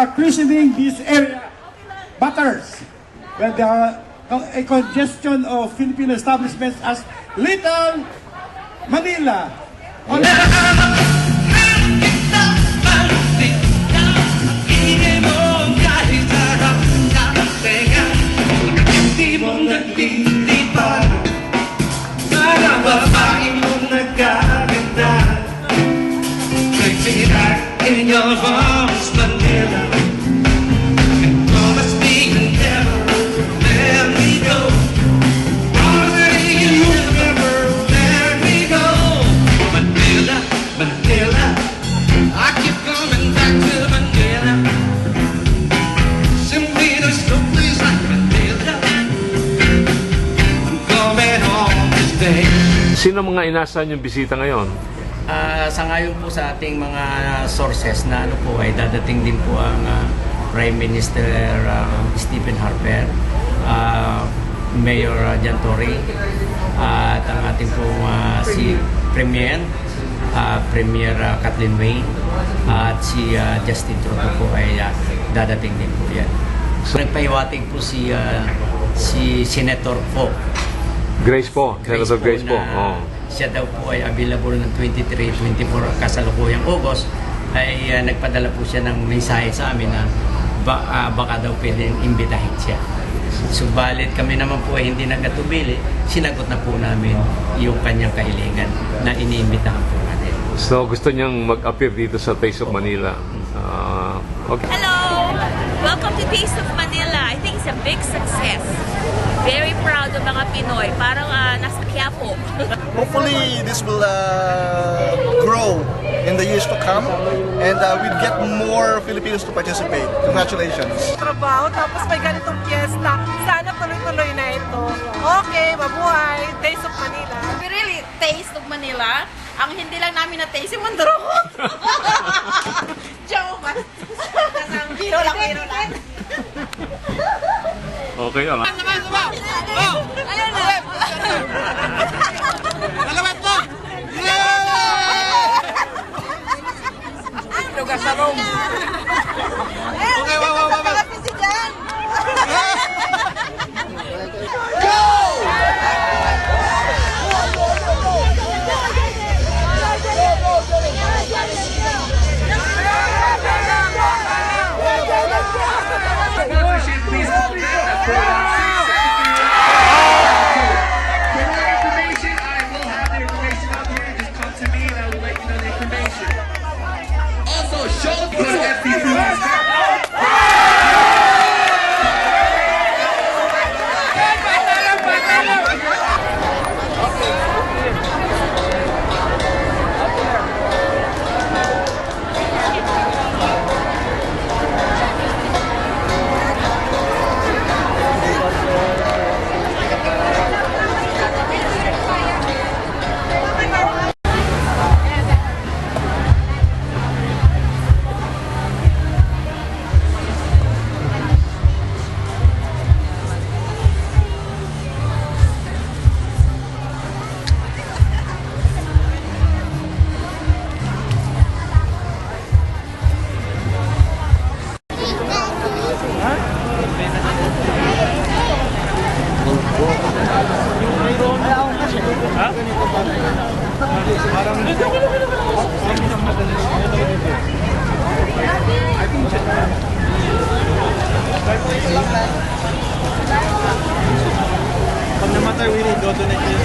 christening this area Butters, where there are a congestion of Filipino establishments as Little Manila. In your arms, Manila, and promise me you'll never let me go. Promise me you'll never let me go. Manila, Manila, I keep coming back to Manila. Simply there's no place like Manila. I'm coming home this day. Sino mga inasahan yung bisita ngayon? Sa ngayon po sa ating mga sources na ano po ay dadating din po ang Prime Minister Stephen Harper, Mayor Jan Tory, at ang ating po si Premier Kathleen Wayne, at si Justin Trudeau po ay dadating din po yan. So, nagpahiwatig po si Senator po. Grace po, Senator Grace po. Siya daw po ay available ng 23-24 kasalukuyang August, ay nagpadala po siya ng mensahe sa amin na baka daw pwedeng imbitahin siya. Subalit kami naman po ay hindi nagatubili, sinagot na po namin yung kanyang kahilingan na iniimbitahan po natin. So gusto niyang mag-appear dito sa Taste of Manila. Okay. Hello! Welcome to Taste of Manila. I think it's a big success. Very proud of mga Pinoy. Parang nasa Quiapo. Hopefully this will grow in the years to come, and we'll get more Filipinos to participate. Congratulations. Trabaho, tapos may ganitong fiesta. Sana tuloy-tuloy na ito. Okay, mabuhay. Taste of Manila. We really taste of Manila. Ang hindi lang namin na-taste yung mandurukot. Joke! Biro lang, biro lang. Okay, Naman! Oh! Ayun na! Alawat mo! Lugar sa room. Okay, wow. Kalapin si Jan! Pag namatay, we need to donate yung